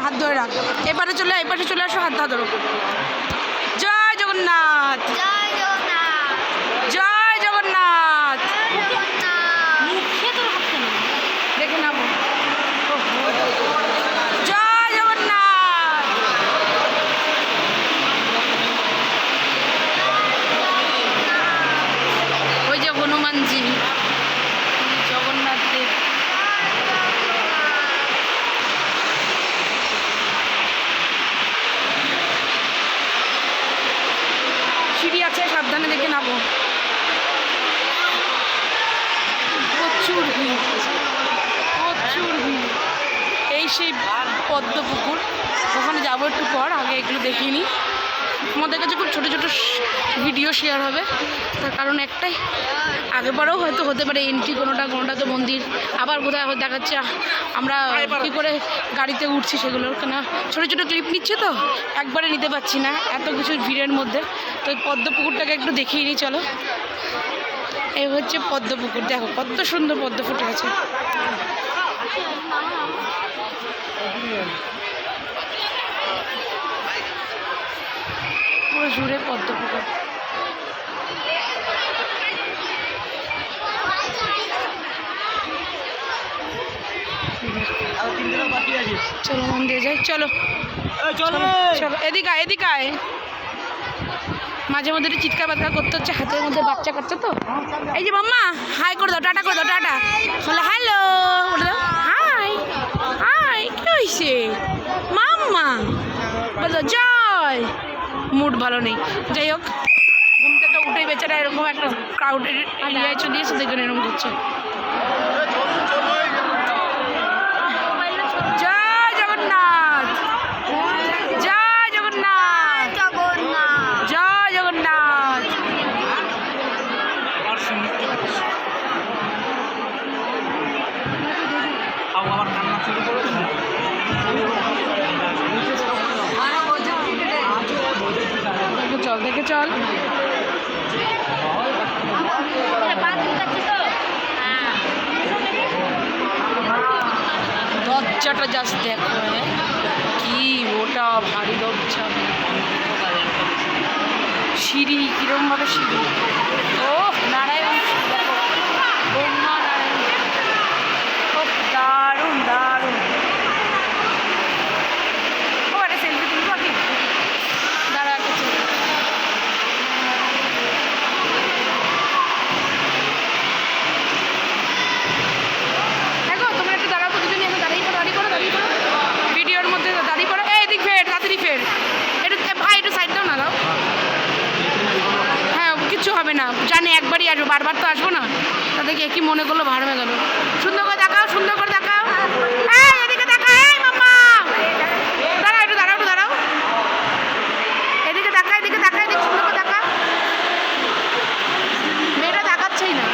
হাত ধরে রাখ। এপারে চলে আসো, হাত ধরো। জয় জগন্নাথ, জয় জগন্নাথ, জয় জগন্নাথ। জয় জগন্নাথ। দেখে নাও। জয় জগন্নাথ। ওই যে হনুমানজি, জগন্নাথ দেব। সিঁড়ি আছে, সাবধানে দেখে নামো। প্রচুর ভিড়, প্রচুর ভিড়। এই সেই পদ্মপুকুর, ওখানে যাবো একটু পর। আগে এগুলো দেখিয়ে নিই। আমাদের কাছে খুব ছোটো ছোটো ভিডিও শেয়ার হবে, তার কারণ একটাই, আগে পরেও হয়তো হতে পারে এন্ট্রি কোনোটা তো মন্দির, আবার কোথায় দেখাচ্ছে আমরা কী করে গাড়িতে উঠছি, সেগুলোর কেন ছোটো ছোটো ক্লিপ নিচ্ছে তো একবারে নিতে পারছি না এত কিছু ভিড়ের মধ্যে। তো এই পদ্মপুকুরটাকে একটু দেখিয়ে নিই চলো। এই হচ্ছে পদ্মপুকুর, দেখো কত সুন্দর পদ্ম ফুটে আছে। পুরো জুড়ে পদ্মপুকুর। চলো মন্দিরে যাই, চলো চলো চলো। এদিকে আয়। মাঝে মধ্যে একটু চিৎকার বাৎকার করতে হচ্ছে, হাতের মধ্যে বাচ্চা কাচ্চা তো। এই যে মাম্মা, হাই করে দাও, টাটা করে দাও, টাটা বলে হ্যালো বলে দাও। হাই কি হয়েছে মাম্মা বলো জয়। মুড ভালো নেই, যাই হোক ঘুম থেকে উঠেই বেচারা এরকম একটা ক্রাউডের এরিয়ায় চলে এসে দেখবেন এরকম করছে। জয় জগন্নাথ, জয় জগন্নাথ, জয় জগন্নাথ। চল দেখে চল। দরজাটা জাস্ট দেখো, কি ওটা ভারী দরজা। সিঁড়ি কিরম ভাবে সিঁড়ি। ও নারায়ণ, ব্রহ্মা নারায়ণ, খুব দারুণ দারুণ। ও একটা সেলফি তুলবো কি, দাঁড়া একটা ছবি। দেখো তোমরা একটু দাঁড়াবো দুজনে, এখন দাঁড়িয়ে করো ভিডিওর মধ্যে দাঁড়িয়ে করো। এদিক ফের, তাড়াতাড়ি ফের। একটু ভাই একটু সাইড দাও না, দাও। হ্যাঁ কিচ্ছু হবে না, জানি একবারই আসবো, বারবার তো আসবো না। তাদেরকে কি মনে করলো ভাড় হয়ে গেল। সুন্দর করে দেখাও, সুন্দর করে দেখাও। এদিকে দেখা, এই মাম্মা দাঁড়াও, একটু দাঁড়াও। এদিকে দেখা, এদিকে সুন্দর করে দেখা। মেয়েটা দেখাচ্ছেই না।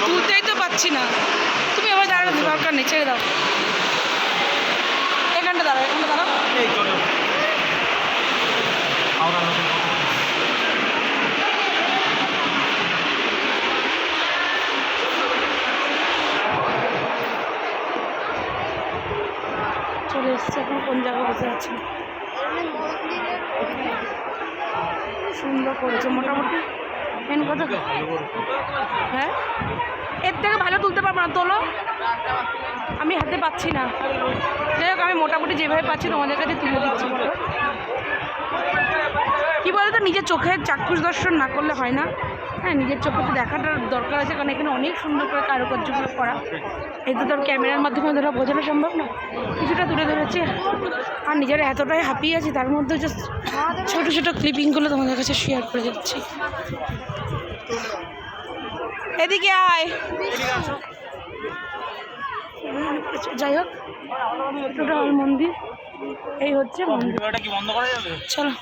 তুলতেই তো পাচ্ছি না, তুমি আবার দাঁড়ানো দরকার নেই, ছেড়ে দাও। এখানটা দাঁড়াও। চলে এসছে, এখন কোন জায়গায় বসে আছে। সুন্দর করেছে মোটামুটি। মেন কথা, হ্যাঁ এর থেকে ভালো তুলতে পারবো না, তোলো। আমি হাতে পাচ্ছি না, যাই হোক আমি মোটামুটি যেভাবে পাচ্ছি তোমাদের কাছে তুলে দিচ্ছি। কী বলো তো, নিজের চোখের চাক্ষুষ দর্শন না করলে হয় না। হ্যাঁ নিজের চোখে তো দেখাটার দরকার আছে, কারণ এখানে অনেক সুন্দর করে কারুকার্যগুলো করা। এই তো তোর ক্যামেরার মাধ্যমে ধরা বোঝানো সম্ভব না, কিছুটা তুলে ধরেছি। আর নিজেরা এতটাই হাঁপিয়ে আছি, তার মধ্যে জাস্ট ছোটো ছোটো ক্লিপিংগুলো তোমাদের কাছে শেয়ার করে যাচ্ছি। এদিকে আয়। যাই হোক টোটাল মন্দির এই হচ্ছে মন্দির। চলো।